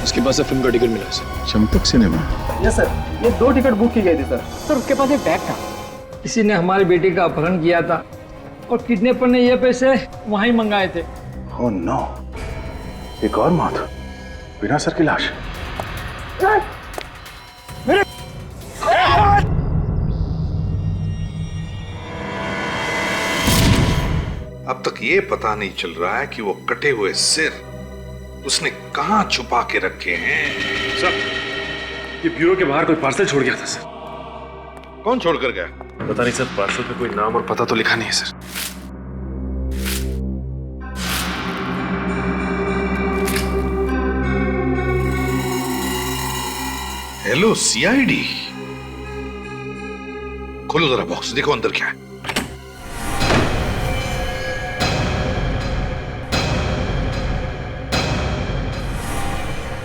उसके पास से फिल्म का टिकट मिला sir. Champak cinema? Yes sir, ये 2 टिकट बुक की गई थी सर। सर उसके पास एक बैग था, किसी ने हमारी बेटी का अपहरण किया था और किडनैपर ने ये पैसे वहीं मंगाए थे। ओह नो, एक और मौत बिना सर की लाश। अब तक ये पता नहीं चल रहा है कि वो कटे हुए सिर उसने कहां छुपा के रखे हैं। सर, ये ब्यूरो के बाहर कोई पार्सल छोड़ गया था सर। कौन छोड़कर गया? पता नहीं सर, पार्सल पे कोई नाम और पता तो लिखा नहीं है सर। हेलो सीआईडी, खोलो जरा बॉक्स, देखो अंदर क्या है।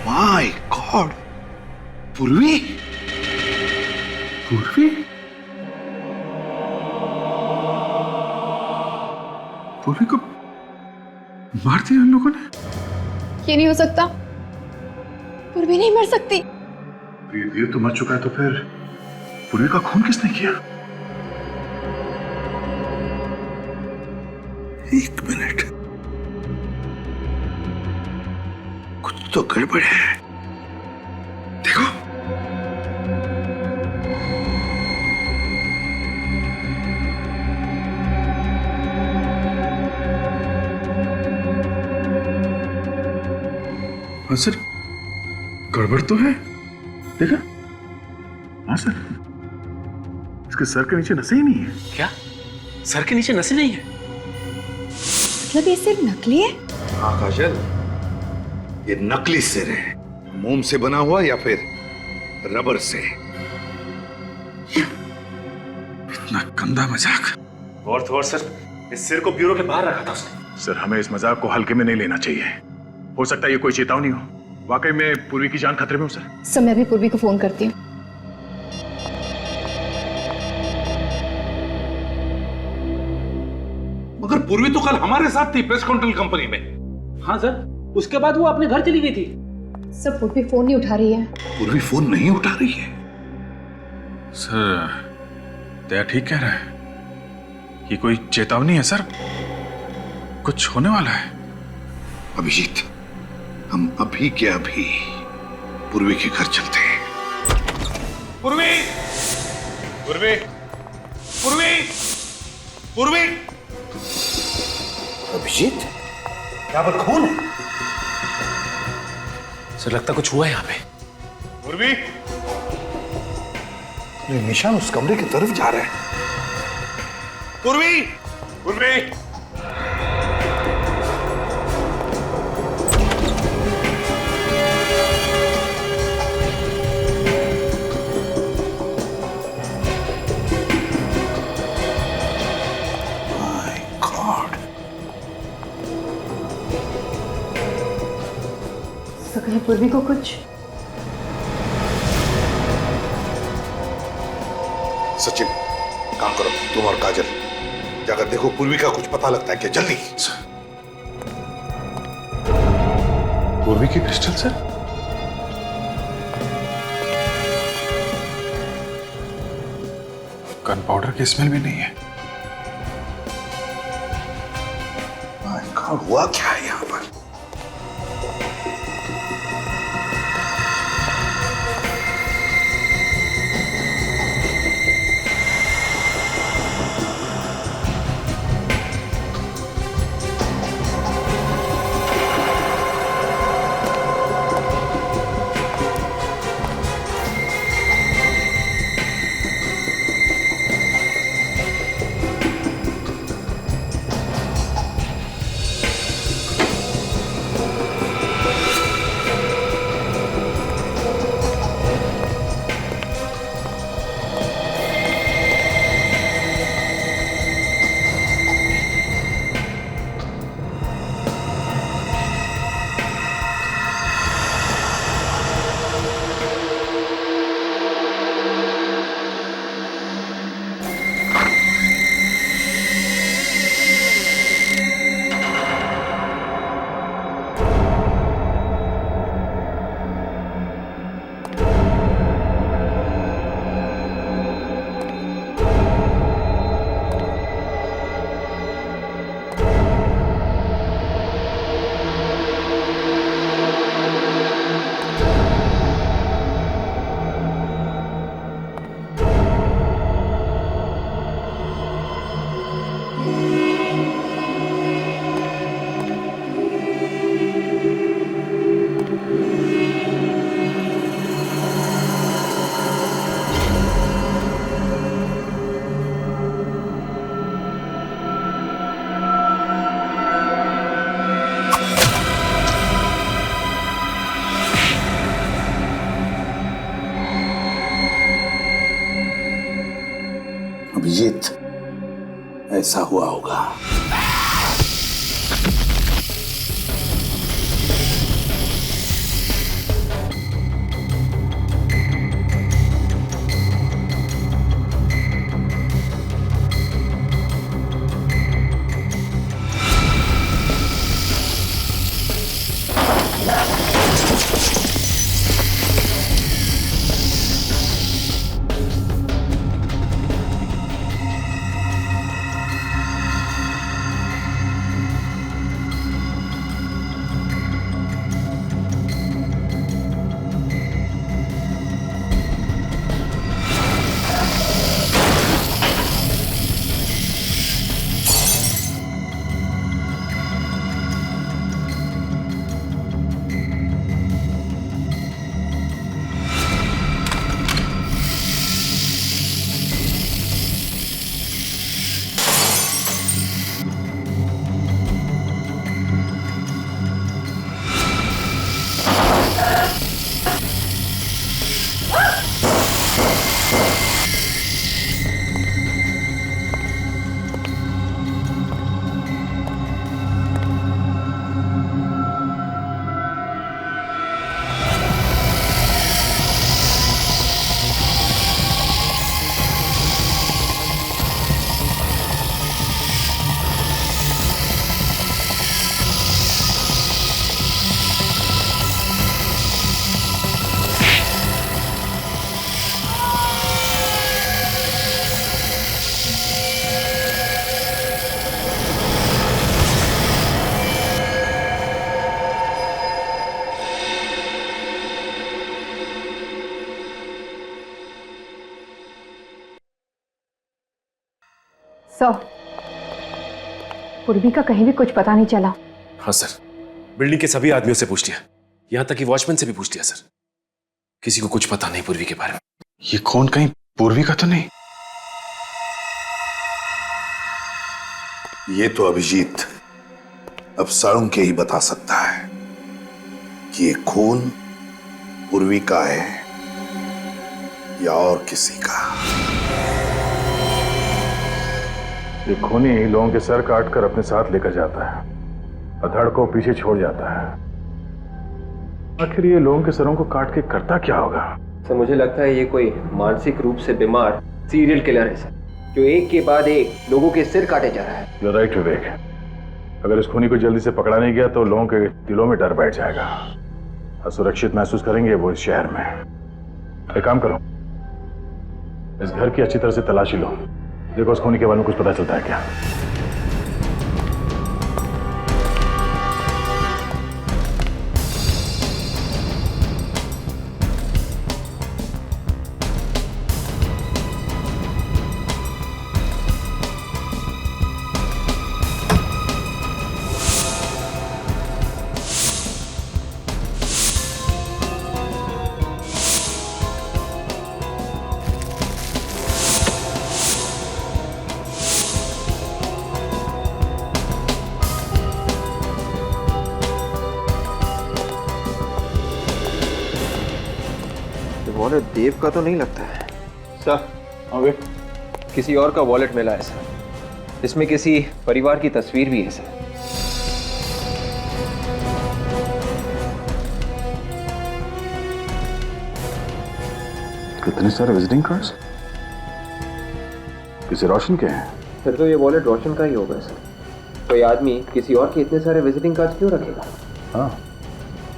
माय गॉड, पूर्वी। पूर्वी? पूर्वी को मार दिया उन लोगों ने? ये नहीं हो सकता, पूर्वी नहीं मर सकती। वीर तो मर चुका है, तो फिर पूर्वी का खून किसने किया? एक मिनट, कुछ तो गड़बड़ है। देखो, हाँ सर, गड़बड़ तो है। देखा? हाँ सर, इसके सर के नीचे नसें ही नहीं है। क्या? सर के नीचे नसें नहीं है? मतलब ये सिर्फ नकली है? हाँ काजल, ये नकली सिर है। मोम से बना हुआ या फिर रबर से। इतना गंदा मजाक। और तो और सर, इस सिर को ब्यूरो के बाहर रखा था उसने। सर, हमें इस मजाक को हल्के में नहीं लेना चाहिए। हो सकता है ये कोई चेतावनी हो। वाकई में पूर्वी की जान खतरे में हो सर। सर, मैं भी पूर्वी को फोन करती हूँ। मगर पूर्वी तो कल हमारे साथ थी प्रेस कंट्रोल कंपनी में। हाँ सर, उसके बाद वो अपने घर चली गई थी। सर, पूर्वी फोन नहीं उठा रही है। पूर्वी फोन नहीं उठा रही है? सर, दया ठीक कह रहा है। ये कोई चेतावनी है सर, कुछ होने वाला है। अभिजीत, हम अभी के अभी पूर्वी के घर चलते हैं। पूर्वी, पूर्वी, पूर्वी, पूर्वी। अभिजीत, यहाँ पर खून है। सर, लगता कुछ हुआ है यहाँ पे। पूर्वी, ये निशान उस कमरे की तरफ जा रहा है। पूर्वी, पूर्वी। तो कहीं पूर्वी को कुछ? सचिन, काम करो, तुम और काजल जाकर देखो पूर्वी का कुछ पता लगता है क्या। जल्दी। पूर्वी की पिस्टल सर? गन पाउडर की स्मेल भी नहीं है। हुआ क्या है यहाँ पर? ऐसा हुआ होगा। सर, पूर्वी का कहीं भी कुछ पता नहीं चला। हाँ सर, बिल्डिंग के सभी आदमियों से पूछ लिया, यहां तक कि वॉचमैन से भी पूछ लिया सर। किसी को कुछ पता नहीं पूर्वी के बारे में। ये कौन, कहीं पूर्वी का तो नहीं? ये तो अभिजीत अब साळुंखे के ही बता सकता है कि ये खून पूर्वी का है या और किसी का। ये खूनी लोगों के सर काट कर अपने साथ लेकर जाता है, अधड़ को पीछे छोड़ जाता है। आखिर ये लोगों के सरों को काट के करता क्या होगा? सर मुझे लगता है ये कोई मानसिक रूप से बीमार सीरियल किलर है सर, जो एक के बाद एक लोगों के सिर काटे जा रहा है। You're right, विवेक। अगर इस खूनी को जल्दी से पकड़ा नहीं गया तो लोगों के दिलों में डर बैठ जाएगा, असुरक्षित महसूस करेंगे वो इस शहर में। एक काम करो, इस घर की अच्छी तरह से तलाशी लो, देखो उस खूनी के बारे में कुछ पता चलता है क्या। वॉलेट देव का तो नहीं लगता है सर। ओके, किसी और का वॉलेट मिला है सर, इसमें किसी परिवार की तस्वीर भी है सर। कितने सारे विजिटिंग कार्ड्स? किसी रोशन के हैं? फिर तो ये वॉलेट रोशन का ही होगा सर। कोई आदमी किसी और के इतने सारे विजिटिंग कार्ड्स क्यों रखेगा? हाँ,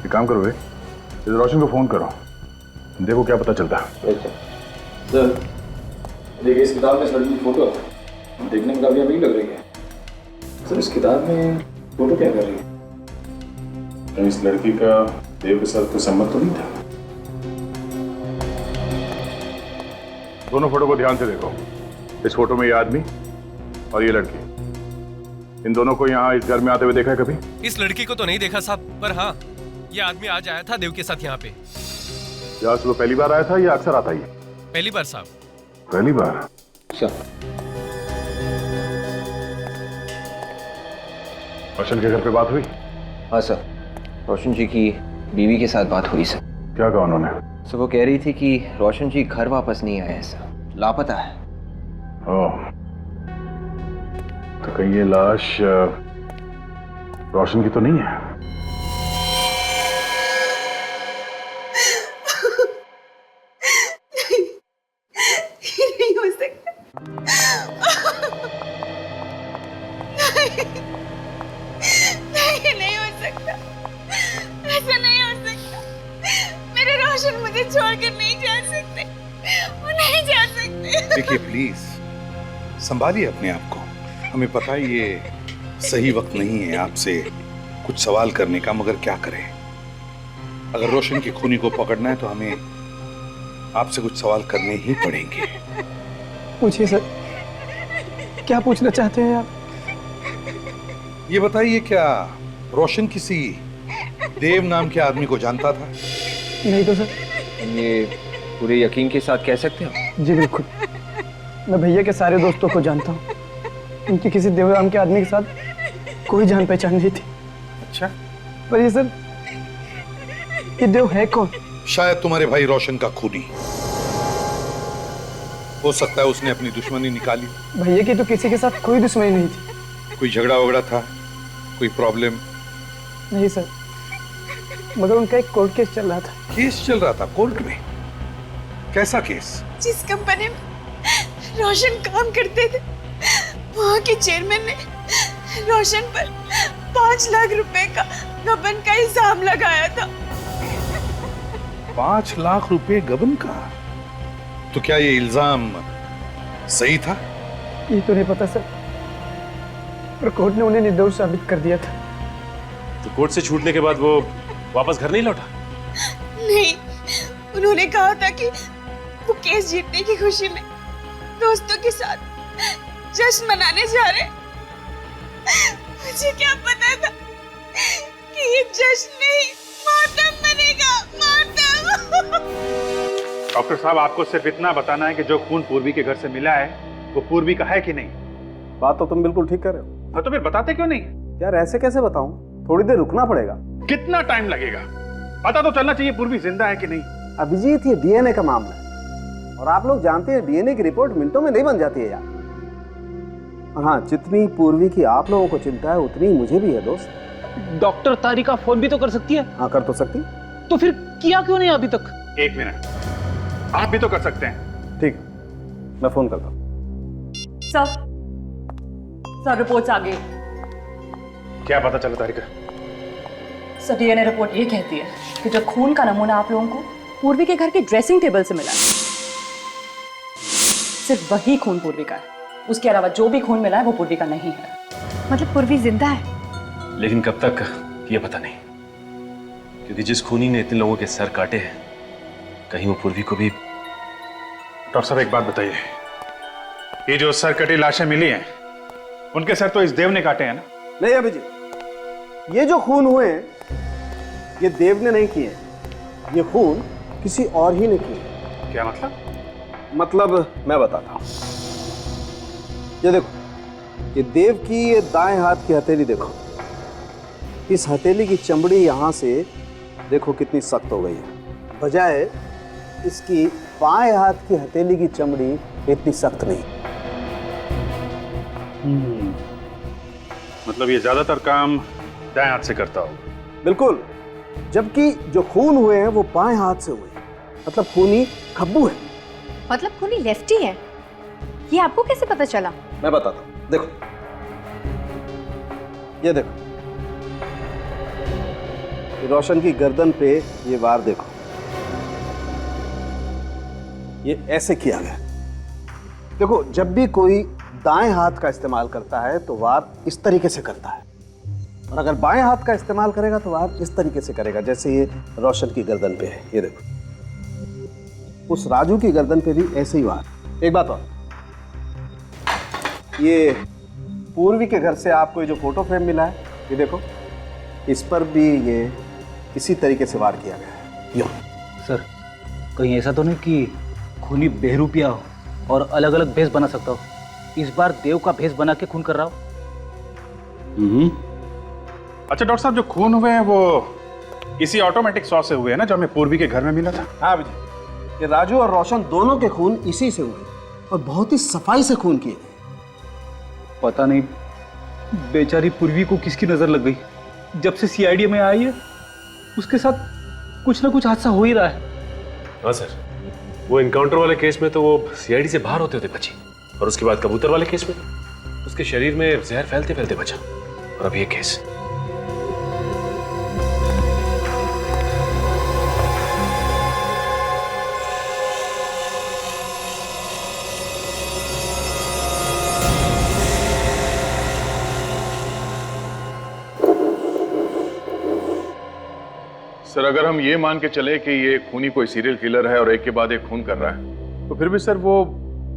एक काम करो, इस रोशन को फोन करो, देखो क्या पता चलता है। सर देखिए, इस किताब में इस लड़की की फोटो है, देखने में काफी अमीर लग रही है। सर इस किताब में फोटो क्या कर रही है? तो इस लड़की का देव के साथ कोई संबंध तो नहीं था? दोनों फोटो को ध्यान से देखो। इस फोटो में ये आदमी और ये लड़की, इन दोनों को यहाँ इस घर में आते हुए देखा है कभी? इस लड़की को तो नहीं देखा साहब, पर हाँ ये आदमी आज आया था देव के साथ यहाँ पे। क्या सुबह पहली बार आया था या अक्सर आता ही? पहली बार साहब। पहली बार? अच्छा। रोशन के घर पे बात हुई? हाँ सर, रोशन जी की बीवी के साथ बात हुई सर। क्या कहा उन्होंने? सर वो कह रही थी कि रोशन जी घर वापस नहीं आए हैं सर, लापता है। ओह, तो कहीं ये लाश रोशन की तो नहीं है? नहीं हो सकता। नहीं हो सकता, ऐसा नहीं हो सकता। मेरे रोशन मुझे छोड़कर नहीं जा सकते, वो नहीं जा सकते। देखिए प्लीज संभालिए अपने आप को। हमें पता है ये सही वक्त नहीं है आपसे कुछ सवाल करने का, मगर क्या करें। अगर रोशन की खूनी को पकड़ना है तो हमें आपसे कुछ सवाल करने ही पड़ेंगे। पूछिए सर, क्या पूछना चाहते हैं आप? ये बताइए, क्या रोशन किसी देव नाम के आदमी को जानता था? नहीं तो सर। ये पूरे यकीन के साथ कह सकते हो? जी बिल्कुल, मैं भैया के सारे दोस्तों को जानता हूँ। उनकी किसी देव नाम के आदमी के साथ कोई जान पहचान नहीं थी। अच्छा, पर ये सर, ये देव है कौन? शायद तुम्हारे भाई रोशन का खूनी हो सकता है। उसने अपनी दुश्मनी निकाली। भैया की तो किसी के साथ कोई दुश्मनी नहीं थी। कोई झगड़ा वगड़ा था, कोई प्रॉब्लम? नहीं सर, मगर उनका एक कोर्ट केस चल रहा था। केस चल रहा था कोर्ट में? कैसा केस? जिस कंपनी में रोशन काम करते थे, वहाँ के चेयरमैन ने रोशन पर 5 लाख रुपए का गबन का इल्जाम लगाया था। 5 लाख रुपए गबन का? तो क्या ये इल्जाम सही था? ये तो नहीं पता सर, पर कोर्ट ने उन्हें निर्दोष साबित कर दिया था। तो कोर्ट से छूटने के बाद वो वापस घर नहीं लौटा? नहीं, उन्होंने कहा था कि वो केस जीतने की खुशी में दोस्तों के साथ जश्न मनाने जा रहे। मुझे क्या पता था कि ये जश्न नहीं, मातम बनेगा, मातम। डॉक्टर साहब, आपको सिर्फ इतना बताना है कि जो खून पूर्वी के घर से मिला है वो पूर्वी का है कि नहीं? बात तो तुम बिल्कुल ठीक कर रहे हो। हाँ, तो फिर बताते क्यों नहीं? यार ऐसे कैसे बताऊं? थोड़ी देर रुकना पड़ेगा। कितना टाइम लगेगा? पता तो चलना चाहिए पूर्वी जिंदा है कि नहीं। अभिजीत, ये डीएनए का मामला है, और आप लोग जानते हैं डीएनए की रिपोर्ट मिनटों में नहीं बन जाती है यार। और हाँ, जितनी पूर्वी की आप लोगों को चिंता है उतनी मुझे भी है दोस्त। डॉक्टर तारिका फोन भी तो कर सकती है। हाँ, कर तो सकती। तो फिर किया क्यों नहीं अभी तक? 1 मिनट, आप भी तो कर सकते हैं। ठीक, मैं फोन करता हूँ। सर रिपोर्ट्स आ गई। क्या पता चला तारिका? सर डीएनए रिपोर्ट ये कहती है कि जो खून का नमूना आप लोगों को पूर्वी के घर के ड्रेसिंग टेबल से मिला है, सिर्फ वही खून पूर्वी का है। उसके अलावा जो भी खून मिला है वो पूर्वी का नहीं है। मतलब पूर्वी जिंदा है? लेकिन कब तक ये पता नहीं, क्योंकि जिस खूनी ने इतने लोगों के सर काटे हैं, कहीं वो पूर्वी को भी। डॉक्टर साहब, एक बात बताइए, ये जो सर कटी लाशें मिली हैं, उनके सर तो इस देव ने काटे हैं ना? नहीं अभिजीत, ये जो खून हुए हैं ये देव ने नहीं किए, ये खून किसी और ही ने किए। क्या मतलब? मतलब मैं बताता हूं। ये देखो, ये देव की ये दाएं हाथ की हथेली देखो। इस हथेली की चमड़ी यहां से देखो कितनी सख्त हो गई है, बजाय इसकी बाएं हाथ की हथेली की चमड़ी इतनी सख्त नहीं। मतलब ये ज्यादातर काम दाएं हाथ से करता होगा। बिल्कुल, जबकि जो खून हुए हैं वो बाएं हाथ से हुए हैं। मतलब खूनी खब्बू है। मतलब खूनी लेफ्टी है? ये आपको कैसे पता चला? मैं बताता हूं, देखो, ये देखो, ये रोशन की गर्दन पे ये वार देखो, ये ऐसे किया गया। देखो, जब भी कोई दाएं हाथ का इस्तेमाल करता है तो वार इस तरीके से करता है, और अगर बाएं हाथ का इस्तेमाल करेगा तो वार इस तरीके से करेगा, जैसे ये रोशन की गर्दन पे है। ये देखो, उस राजू की गर्दन पे भी ऐसे ही वार। एक बात और, ये पूर्वी के घर से आपको ये जो फोटो फ्रेम मिला है, ये देखो, इस पर भी ये इसी तरीके से वार किया गया है। यो सर, कहीं ऐसा तो नहीं कि खूनी बेहरूपिया हो और अलग अलग भेष बना सकता हो? इस बार देव का भेष बना के खून कर रहा हो। अच्छा डॉक्टर साहब, जो खून हुए हैं वो इसी ऑटोमेटिक सॉस से हुए हैं ना, जो हमें पूर्वी के घर में मिला था? हाँ विजय, ये राजू और रोशन दोनों के खून इसी से हुए और बहुत ही सफाई से खून किए। पता नहीं बेचारी पूर्वी को किसकी नजर लग गई? जब से सीआईडी में आई है उसके साथ कुछ ना कुछ हादसा हो ही रहा है। हाँ सर, वो इनकाउंटर वाले केस में तो वो सीआईडी से बाहर होते होते बची, और उसके बाद कबूतर वाले केस में उसके शरीर में जहर फैलते फैलते बचा, और अब ये केस। सर अगर हम ये मान के चले कि ये खूनी कोई सीरियल किलर है और एक के बाद एक खून कर रहा है, तो फिर भी सर वो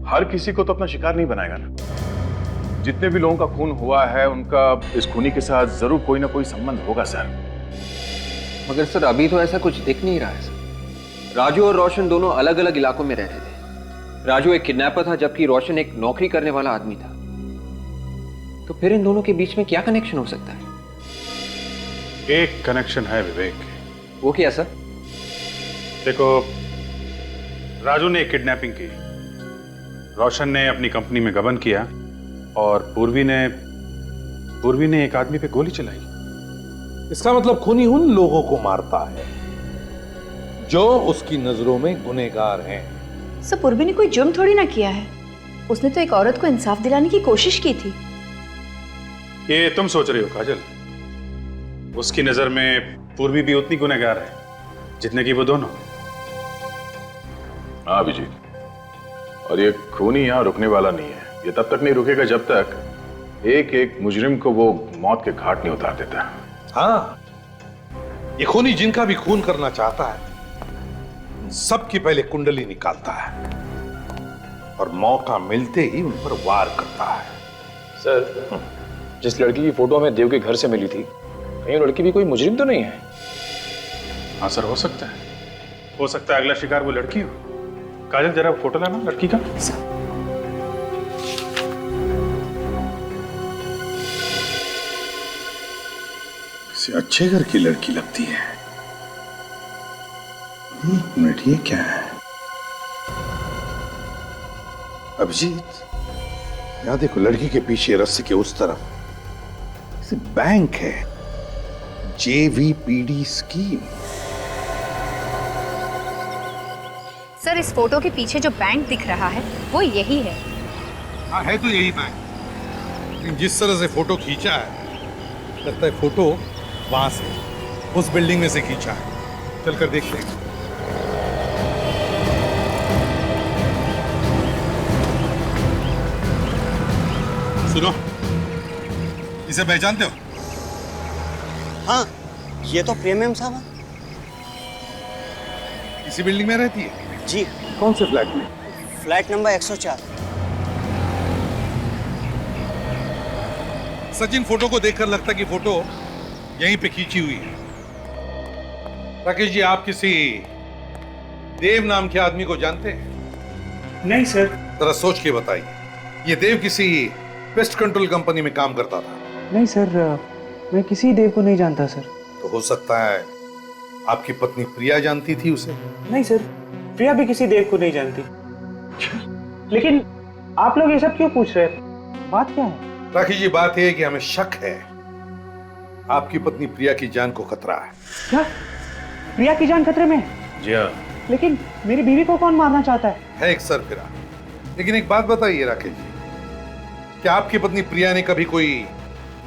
हर किसी को तो अपना शिकार नहीं बनाएगा ना। जितने भी लोगों का खून हुआ है उनका इस खूनी के साथ जरूर कोई ना कोई संबंध होगा सर। मगर सर अभी तो ऐसा कुछ दिख नहीं रहा है सर। राजू और रोशन दोनों अलग अलग इलाकों में रहते थे। राजू एक किडनैपर था जबकि रोशन एक नौकरी करने वाला आदमी था। तो फिर इन दोनों के बीच में क्या कनेक्शन हो सकता है? एक कनेक्शन है विवेक। वो क्या सर? देखो, राजू ने किडनैपिंग की, रोशन ने अपनी कंपनी में गबन किया, और पूर्वी ने एक आदमी पे गोली चलाई। इसका मतलब खूनी उन लोगों को मारता है जो उसकी नजरों में गुनहगार हैं। सर पूर्वी ने कोई जुर्म थोड़ी ना किया है। उसने तो एक औरत को इंसाफ दिलाने की कोशिश की थी। ये तुम सोच रही हो काजल। उसकी नजर में पूर्वी भी उतनी गुनहगार है जितने की वो दोनों। हाँ अभिजीत, और ये खूनी यहाँ रुकने वाला नहीं है। ये तब तक नहीं रुकेगा जब तक एक एक मुजरिम को वो मौत के घाट नहीं उतार देता। हाँ, ये खूनी जिनका भी खून करना चाहता है सबकी पहले कुंडली निकालता है और मौका मिलते ही उन पर वार करता है। सर, जिस लड़की की फोटो हमें देव के घर से मिली थी, कहीं लड़की भी कोई मुजरिम तो नहीं है? हाँ सर, हो सकता है अगला शिकार वो लड़की हो। काजल जरा फोटो लाना लड़की का। किसी अच्छे घर की लड़की लगती है। मिनट, ये क्या है? अभिजीत, यहां देखो, लड़की के पीछे रस्सी के उस तरफ बैंक है, JVPD स्कीम। सर, इस फोटो के पीछे जो बैंक दिख रहा है वो यही है। हाँ, है तो यही बैंक, लेकिन जिस तरह से फोटो खींचा है लगता है फोटो वहां से, उस बिल्डिंग में से खींचा है। चलकर देखते हैं। सुनो, इसे पहचानते हो? हाँ, ये तो प्रेम साहब है। इसी बिल्डिंग में रहती है? जी। कौन से फ्लैट में? Flat number 104। सचिन, फोटो को देखकर लगता है कि फोटो यहीं पे खींची हुई है। राकेश जी, आप किसी देव नाम के आदमी को जानते हैं? नहीं सर। जरा सोच के बताइए। ये देव किसी पेस्ट कंट्रोल कंपनी में काम करता था? नहीं सर, मैं किसी देव को नहीं जानता सर। तो हो सकता है आपकी पत्नी प्रिया जानती थी उसे? नहीं सर, प्रिया भी किसी देव को नहीं जानती। लेकिन आप लोग ये सब क्यों पूछ रहे हैं? बात क्या है? राकेश जी, बात यह है कि हमें शक है आपकी पत्नी प्रिया की जान को खतरा है। क्या? प्रिया की जान खतरे में? जी हाँ। लेकिन मेरी बीवी को कौन मारना चाहता है? एक सरफिरा। लेकिन एक बात बताइए राकेश जी, क्या आपकी पत्नी प्रिया ने कभी कोई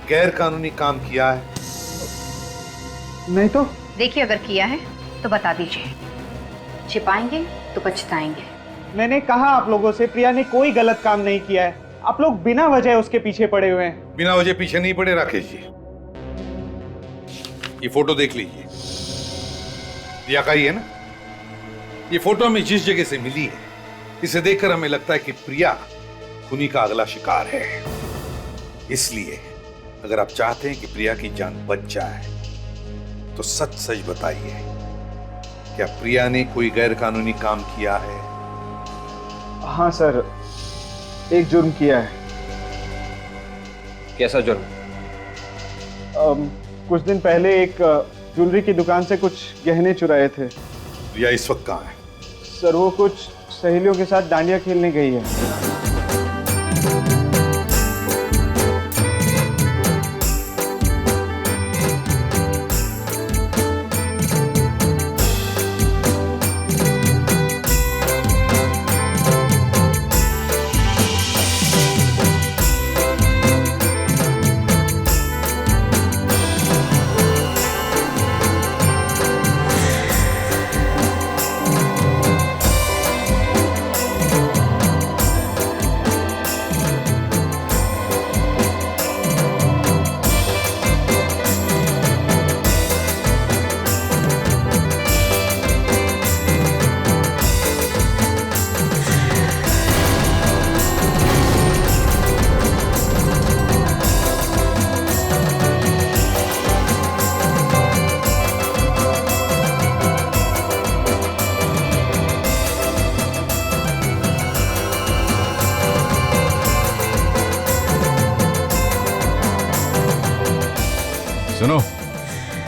गैर कानूनी काम किया है? नहीं तो। देखिए, अगर किया है तो बता दीजिए, छिपाएंगे तो पछताएंगे। मैंने कहा आप लोगों से, प्रिया ने कोई गलत काम नहीं किया है। आप लोग बिना वजह उसके पीछे पड़े हुए हैं। बिना वजह पीछे नहीं पड़े राकेश जी। ये फोटो देख लीजिए, प्रिया का ही है ना? ये फोटो हमें जिस जगह से मिली है, इसे देखकर हमें लगता है कि प्रिया खूनी का अगला शिकार है। इसलिए अगर आप चाहते हैं कि प्रिया की जान बच जाए तो सच सच बताइए, क्या प्रिया ने कोई गैर कानूनी काम किया है? हाँ सर, एक जुर्म किया है। कैसा जुर्म? कुछ दिन पहले एक ज्वेलरी की दुकान से कुछ गहने चुराए थे। प्रिया इस वक्त कहाँ है? सर, वो कुछ सहेलियों के साथ डांडिया खेलने गई है।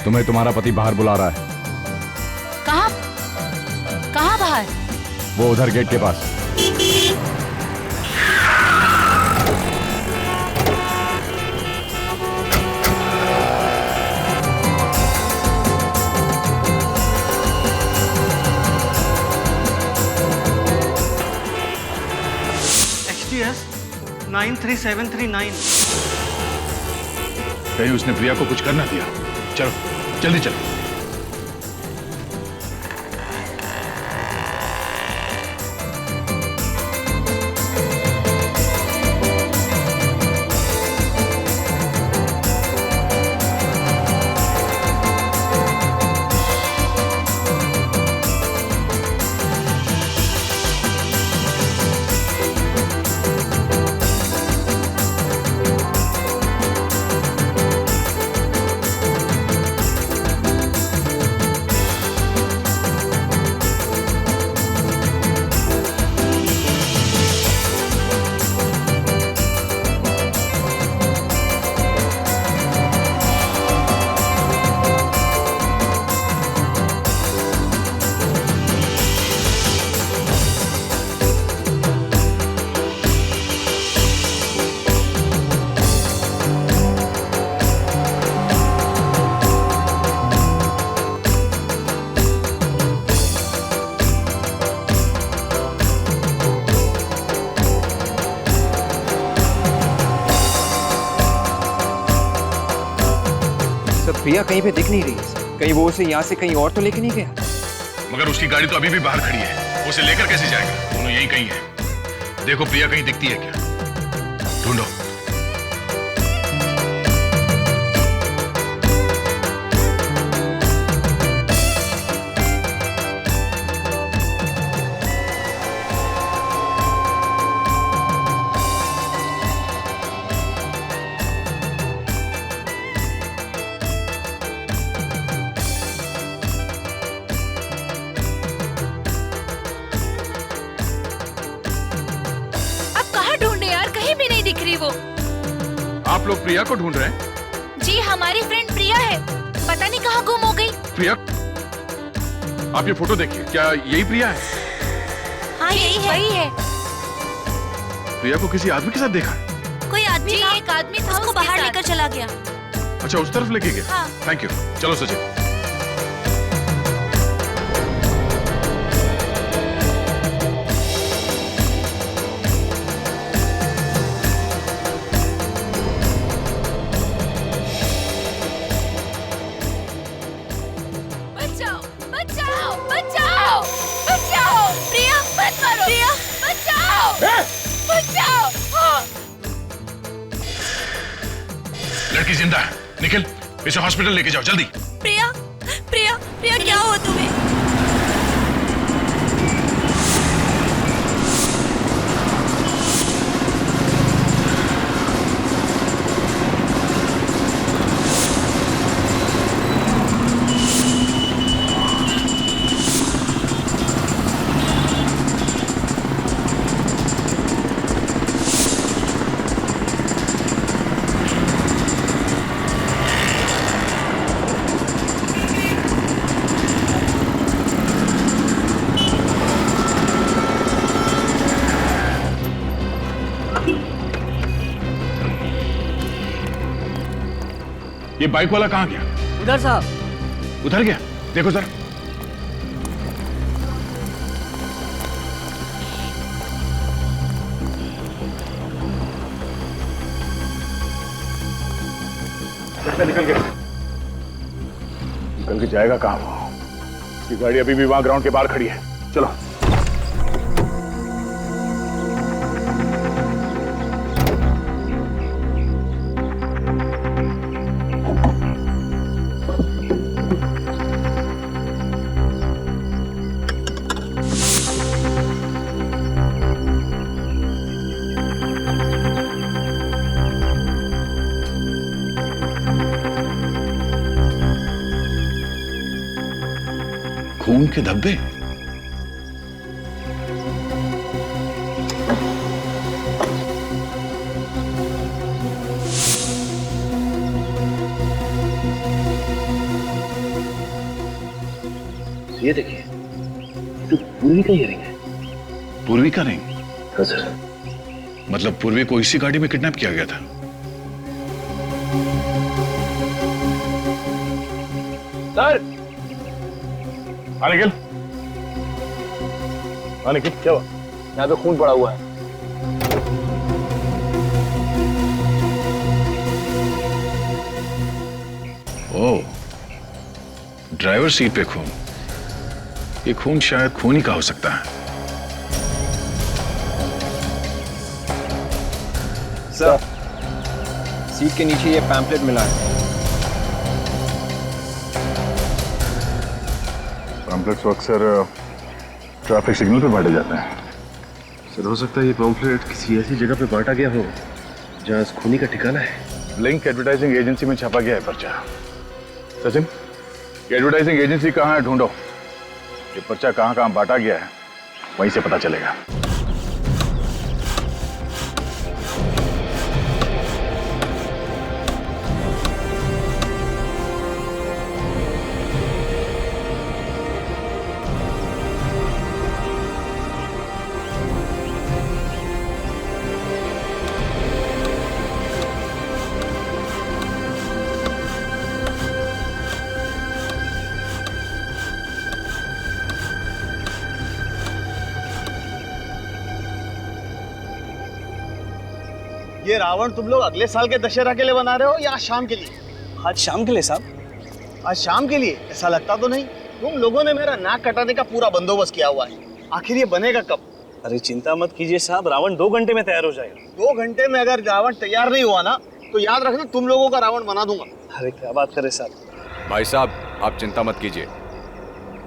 तुम्हें तुम्हारा पति बाहर बुला रहा है। कहाँ कहाँ बाहर? वो उधर गेट के पास। XTS 93739। कहीं उसने प्रिया को कुछ करना दिया। चलो जल्दी चलो। प्रिया कहीं पे दिख नहीं रही है। कहीं वो उसे यहाँ से कहीं और तो लेके नहीं गया? मगर उसकी गाड़ी तो अभी भी बाहर खड़ी है, उसे लेकर कैसे जाएगा? दोनों यहीं कहीं है। देखो प्रिया कहीं दिखती है क्या, ढूंढो। आप लोग प्रिया को ढूंढ रहे हैं? जी हमारी फ्रेंड प्रिया है, पता नहीं कहाँ गुम हो गई। प्रिया, आप ये फोटो देखिए, क्या यही प्रिया है? हाँ यही है। वही है। प्रिया को किसी आदमी के साथ देखा है? कोई आदमी था, एक आदमी था, उसको बाहर लेकर चला गया। अच्छा उस तरफ लेके गया? हाँ। Thank you. चलो सचिन। लड़की जिंदा है, निखिल इसे हॉस्पिटल लेके जाओ जल्दी। प्रिया, प्रिया, प्रिया क्या हुआ तुम्हें? ये बाइक वाला कहाँ गया? उधर साहब। उधर गया? देखो जरा। निकल गया। निकल के जाएगा कहाँ वो? उसकी गाड़ी अभी भी वहां ग्राउंड के बाहर खड़ी है। चलो। खून के धब्बे। ये देखिए, तो पूर्वी का इयरिंग है। पूर्वी का रिंग? हाँ सर। मतलब पूर्वी को इसी गाड़ी में किडनैप किया गया था? सर। निखिल, निखिल क्या हुआ? यहाँ पे खून पड़ा हुआ है। ओह, ड्राइवर सीट पे खून। ये खून शायद खून ही का हो सकता है। सर, सीट के नीचे ये पैम्पलेट मिला है। पैम्पलेट्स अक्सर ट्रैफिक सिग्नल पे बांटे जाते हैं। सर, हो सकता है ये पैम्पलेट किसी ऐसी जगह पे बांटा गया हो जहां इस खूनी का ठिकाना है। लिंक एडवर्टाइजिंग एजेंसी में छापा गया है पर्चा। सचिन, ये एडवर्टाइजिंग एजेंसी कहाँ है, ढूंढो। ये पर्चा कहाँ कहाँ बांटा गया है, वहीं से पता चलेगा। ये रावण तुम लोग अगले साल के दशहरा के लिए बना रहे हो या आज शाम के लिए? आज शाम के लिए साहब। आज शाम के लिए? ऐसा लगता तो नहीं। तुम लोगों ने मेरा नाक कटाने का पूरा बंदोबस्त किया हुआ है। आखिर ये बनेगा कब? अरे चिंता मत कीजिए साहब, रावण 2 घंटे में तैयार हो जाएगा। 2 घंटे में अगर रावण तैयार नहीं हुआ ना तो याद रखना तुम लोगों का रावण बना दूंगा। अरे क्या बात करे साहब। भाई साहब, आप चिंता मत कीजिए।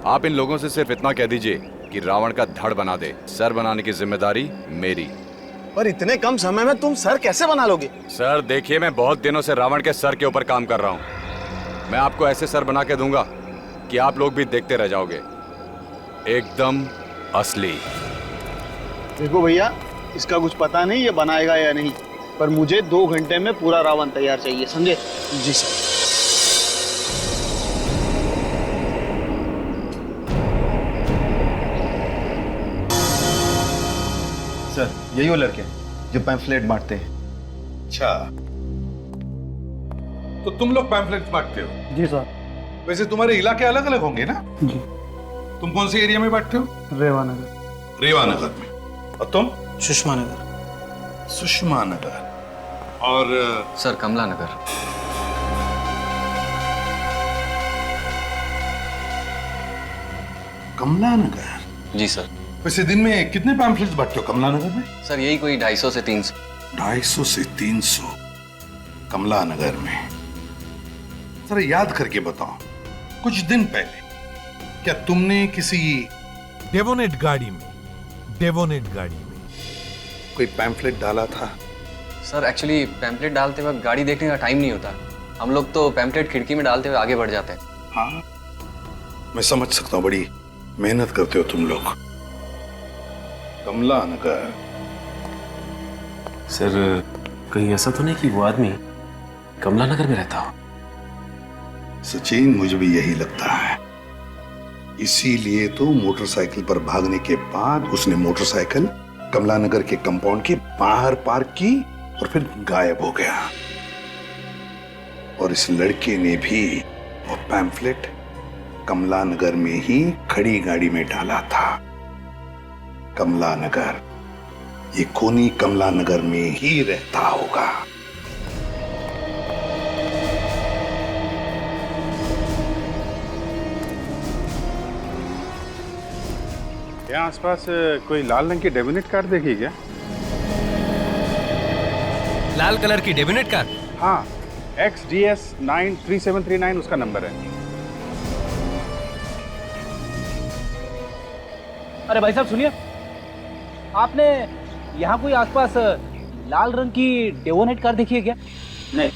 आप इन लोगों से सिर्फ इतना कह दीजिए कि रावण का धड़ बना दे। सर बनाने की जिम्मेदारी मेरी। पर इतने कम समय में तुम सर कैसे बना लोगे? सर देखिए, मैं बहुत दिनों से रावण के सर के ऊपर काम कर रहा हूँ। मैं आपको ऐसे सर बना के दूंगा कि आप लोग भी देखते रह जाओगे, एकदम असली। देखो भैया, इसका कुछ पता नहीं ये बनाएगा या नहीं, पर मुझे 2 घंटे में पूरा रावण तैयार चाहिए, समझे? जी सर। सर, यही वो लड़के जो पैम्फलेट बांटते हैं। अच्छा, तो तुम लोग पैम्फलेट बांटते हो? जी सर। वैसे तुम्हारे इलाके अलग अलग होंगे ना? जी। तुम कौन से एरिया में बांटते हो? रेवानगर। रेवानगर में। और तुम? सुषमा नगर। सुषमा नगर। और सर, कमला नगर। कमला नगर? जी सर। वैसे दिन में कितने पैम्फलेट्स बांटते हो कमला नगर में? सर, यही कोई 250 से 300। 250 से 300 कमला नगर में। जरा याद करके बताओ, कुछ दिन पहले क्या तुमने किसी डेवोनेट गाड़ी में कोई पैम्फलेट डाला था? सर, एक्चुअली पैम्पलेट डालते वक्त गाड़ी देखने का टाइम नहीं होता। हम लोग तो पैम्पलेट खिड़की में डालते हुए आगे बढ़ जाते हैं। हाँ, मैं समझ सकता हूँ, बड़ी मेहनत करते हो तुम लोग। कमला नगर। सर, कहीं ऐसा तो नहीं कि वो आदमी कमला नगर में रहता हो? सचिन, मुझे भी यही लगता है। इसीलिए तो मोटरसाइकिल पर भागने के बाद उसने मोटरसाइकिल कमला नगर के कंपाउंड के बाहर पार्क की और फिर गायब हो गया। और इस लड़के ने भी वो पैम्फलेट कमला नगर में ही खड़ी गाड़ी में डाला था। कमला नगर, ये खूनी कमला नगर में ही रहता होगा। यहाँ आसपास कोई लाल रंग की डेबिनेट कार देखी क्या? लाल कलर की डेबिनेट कार? हाँ, XDS 93739 उसका नंबर है। अरे भाई साहब सुनिए, आपने यहाँ कोई आसपास लाल रंग की डेवोनेट कार देखी है क्या? नहीं।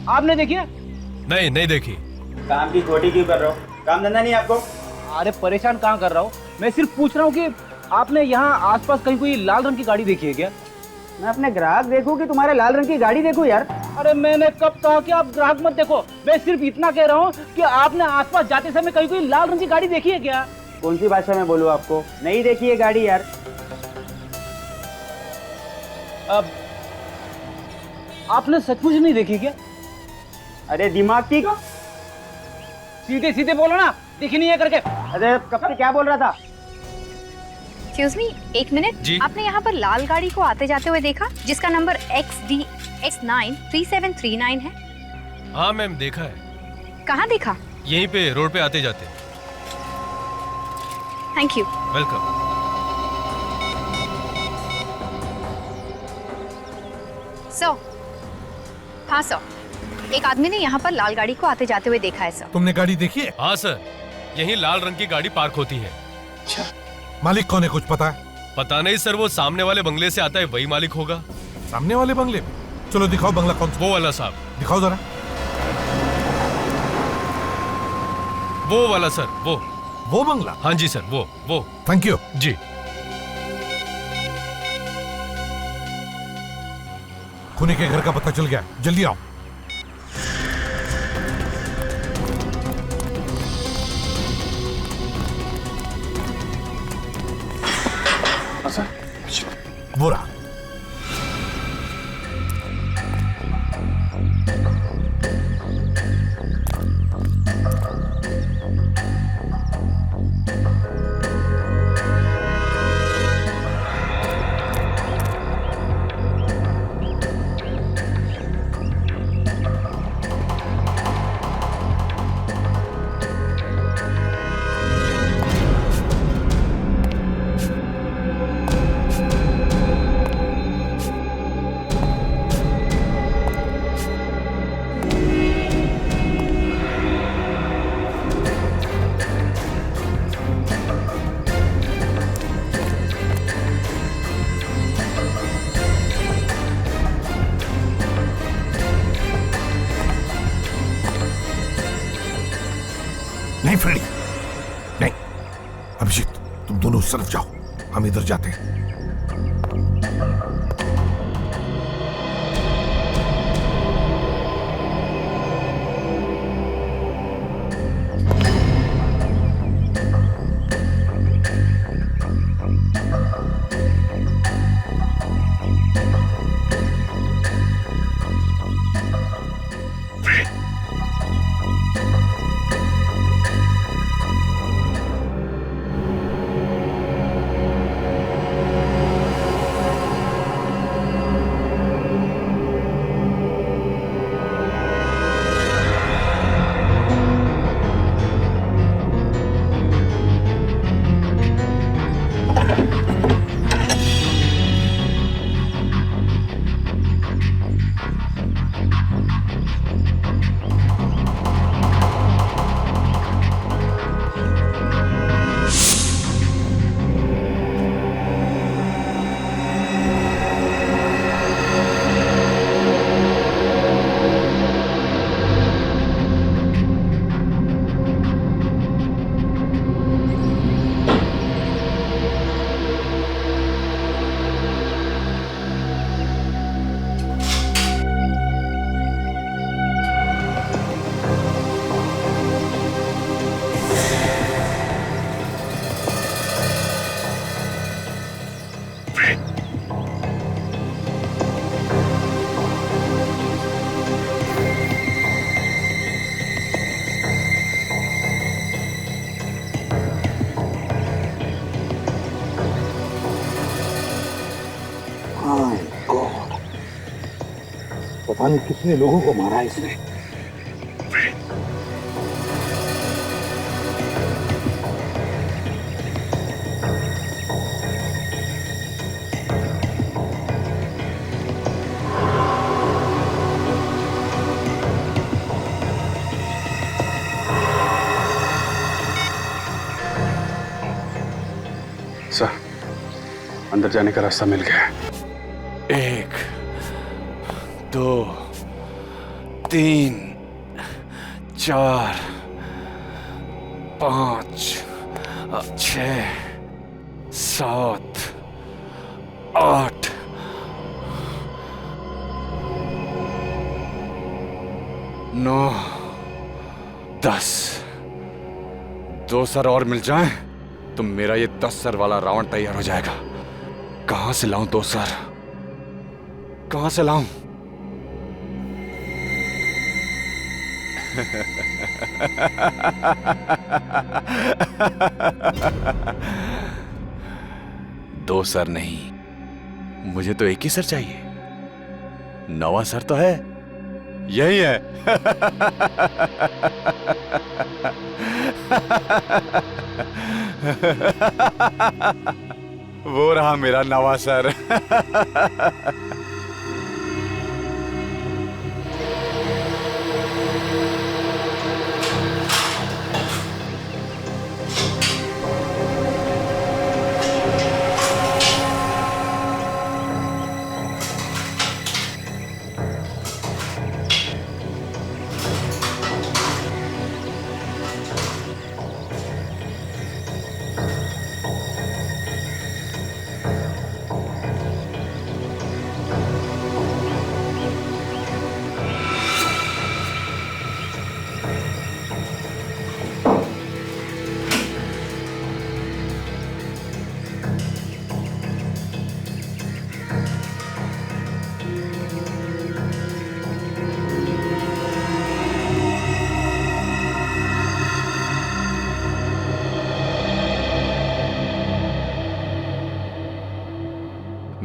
आपने देखी है? नहीं देखी। काम की खोटी क्यों कर रहे हो? काम धंधा नहीं आपको? अरे परेशान कहाँ कर रहा हूँ, मैं सिर्फ पूछ रहा हूँ कि आपने यहाँ आसपास कहीं कोई लाल रंग की गाड़ी देखी है क्या? मैं अपने ग्राहक देखूं कि तुम्हारे लाल रंग की गाड़ी देखूं यार? अरे मैंने कब कहा कि आप ग्राहक मत देखो। मैं सिर्फ इतना कह रहा हूँ कि आपने आसपास जाते समय कहीं कोई लाल रंग की गाड़ी देखी है क्या? कौन सी भाषा में बोलूं आपको? नहीं देखी है गाड़ी यार। अब आपने सचमुच नहीं देखी क्या? अरे दिमाग ठीक, सीधे सीधे बोलो ना, दिखी नहीं है करके। अरे कब से क्या बोल रहा था? एक्सक्यूज मी, एक मिनट। आपने यहाँ पर लाल गाड़ी को आते जाते हुए देखा जिसका नंबर XDX93739 है? हाँ मैम, देखा है। कहाँ देखा? यहीं पे रोड पे आते जाते। Thank you. वेलकम। सर, हाँ सर, एक आदमी ने यहाँ पर लाल गाड़ी को आते जाते हुए देखा है सर। तुमने गाड़ी देखी है? हाँ सर, यहीं लाल रंग की गाड़ी पार्क होती है। अच्छा, मालिक कौन है कुछ पता है? पता नहीं सर, वो सामने वाले बंगले से आता है, वही मालिक होगा। सामने वाले बंगले में? चलो दिखाओ बंगला कौन सा। वो वाला साहब। दिखाओ जरा। वो वाला सर, वो बंगला? हाँ जी सर, वो। थैंक यू जी। खूनी के घर का पता चल गया, जल्दी आओ। वो रहा। नहीं फ्रेडी, नहीं। अभिजीत, तुम दोनों उस तरफ जाओ, हम इधर जाते हैं। पता नहीं कितने लोगों को मारा है इसने। सर, अंदर जाने का रास्ता मिल गया है। 1 2 3 4 5 6 7 8 9, 10। 2 सर और मिल जाएं तो मेरा ये 10 सर वाला रावण तैयार हो जाएगा। कहां से लाऊं 2 सर? कहां से लाऊं? दो सर नहीं, मुझे तो एक ही सर चाहिए। 9वां सर तो है, यही है। वो रहा मेरा 9वां सर।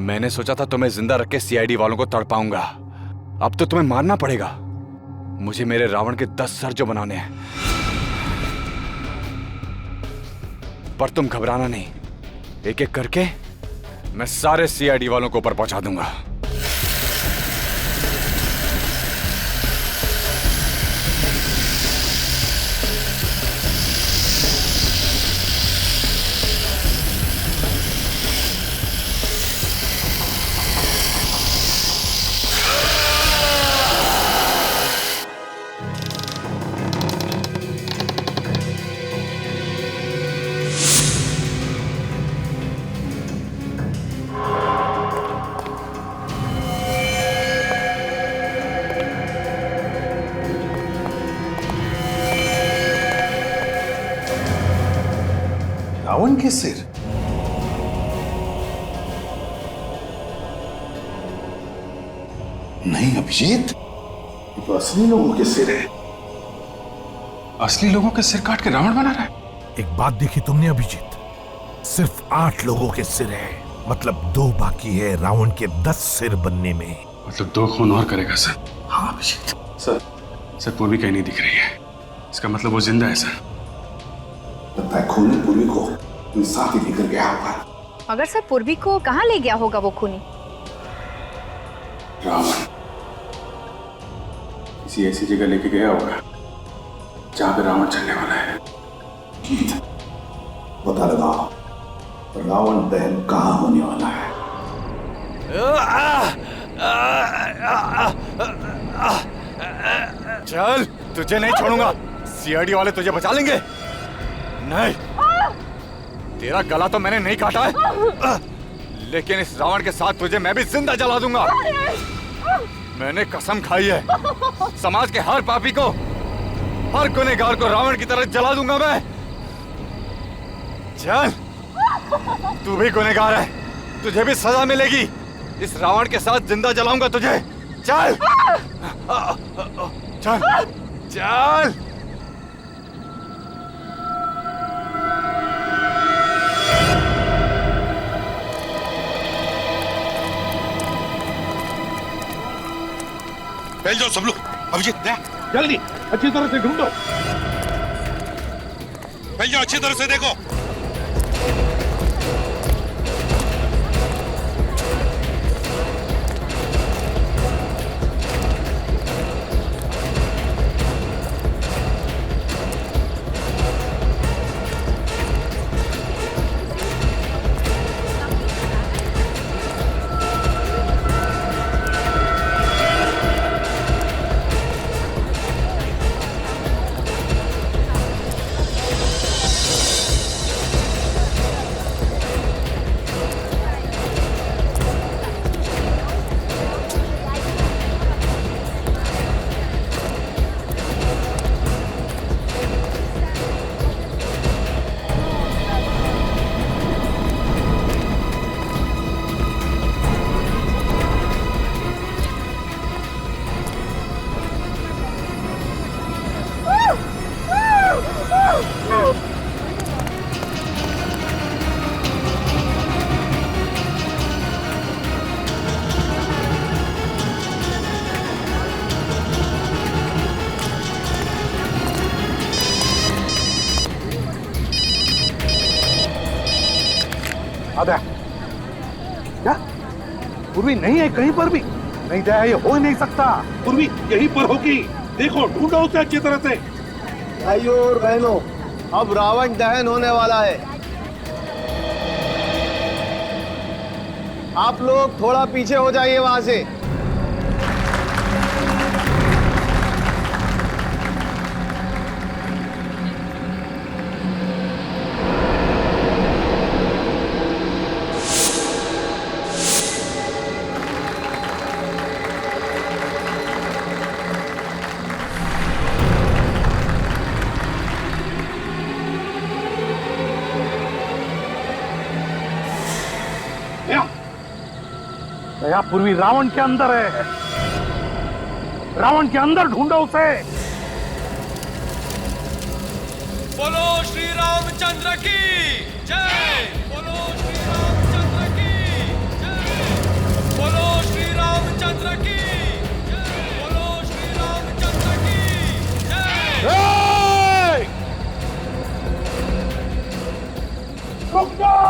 मैंने सोचा था तुम्हें जिंदा रख के सीआईडी वालों को तड़पाऊंगा। अब तो तुम्हें मारना पड़ेगा। मुझे मेरे रावण के 10 सर जो बनाने हैं। पर तुम घबराना नहीं, एक एक करके मैं सारे सीआईडी वालों को ऊपर पहुंचा दूंगा। रावण के सिर? नहीं अभिजीत, ये तो असली लोगों के सिर है। असली लोगों के सिर काट के रावण बना रहा है? एक बात देखी तुमने अभिजीत, सिर्फ 8 लोगों के सिर है, मतलब 2 बाकी है रावण के 10 सिर बनने में। मतलब 2 खून और करेगा सर? हाँ अभिजीत। सर पूर्वी कहीं नहीं दिख रही है, इसका मतलब वो जिंदा है सर। लगता है खूनी पूर्वी को साथ ही लेकर गया होगा। मगर सर पूर्वी को कहाँ ले गया होगा वो खूनी? रावण किसी ऐसी जगह लेके गया होगा जहां पे रावण चलने वाला है। पता लगाओ रावण दहन कहाँ होने वाला है। चल, तुझे नहीं छोड़ूंगा। सीआईडी वाले तुझे बचा लेंगे। नहीं, तेरा गला तो मैंने नहीं काटा है, लेकिन इस रावण के साथ तुझे मैं भी जिंदा जला दूंगा। मैंने कसम खाई है, समाज के हर पापी को, हर गुनहगार को रावण की तरह जला दूंगा मैं। चल, तू भी गुनहगार है, तुझे भी सजा मिलेगी। इस रावण के साथ जिंदा जलाऊंगा तुझे। चल चल चल। फैल जाओ सब लोग। अभिजीत जल्दी अच्छी तरह से ढूंढो। फैल जाओ, अच्छी तरह से देखो। आधा क्या पूर्वी नहीं है कहीं पर भी? नहीं दया, ये हो ही नहीं सकता। पूर्वी यहीं पर होगी, देखो ढूंढो उसे अच्छी तरह से। भाइयों और बहनों, अब रावण दहन होने वाला है। आप लोग थोड़ा पीछे हो जाइए वहां से। दया, पूर्वी रावण के अंदर है। रावण के अंदर ढूंढो उसे। बोलो श्री रामचंद्र की जय। बोलो श्री रामचंद्र की जय। बोलो श्री रामचंद्र की जय। बोलो श्री रामचंद्र की जय। रुक जाओ।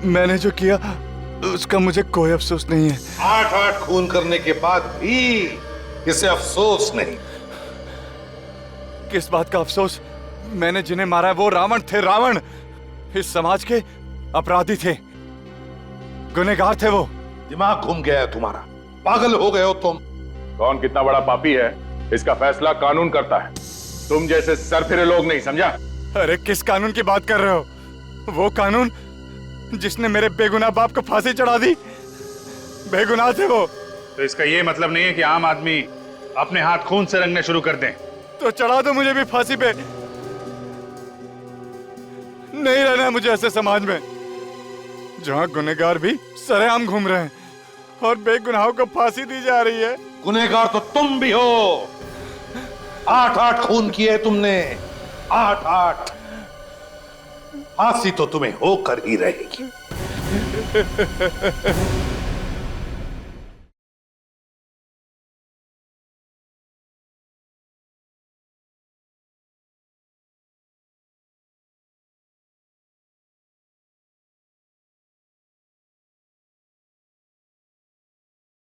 मैंने जो किया उसका मुझे कोई अफसोस नहीं है। 8-8 खून करने के बाद भी इसे अफसोस नहीं। किस बात का अफसोस? मैंने जिन्हें मारा है वो रावण थे। रावण इस समाज के अपराधी थे, गुनहगार थे वो। दिमाग घूम गया है तुम्हारा, पागल हो गए हो तुम। कौन कितना बड़ा पापी है इसका फैसला कानून करता है, तुम जैसे सरफिरे लोग नहीं, समझा? अरे किस कानून की बात कर रहे हो? वो कानून जिसने मेरे बेगुनाह बाप को फांसी चढ़ा दी। बेगुनाह थे वो। तो इसका ये मतलब नहीं है कि आम आदमी अपने हाथ खून से रंगने शुरू कर दें। तो चढ़ा दो मुझे भी फांसी पे। नहीं रहना है मुझे ऐसे समाज में जहां गुनहगार भी सरेआम घूम रहे हैं और बेगुनाहों को फांसी दी जा रही है। गुनहगार तो तुम भी हो। 8-8 खून किए तुमने, 8-8। फांसी तो तुम्हें होकर ही रहेगी।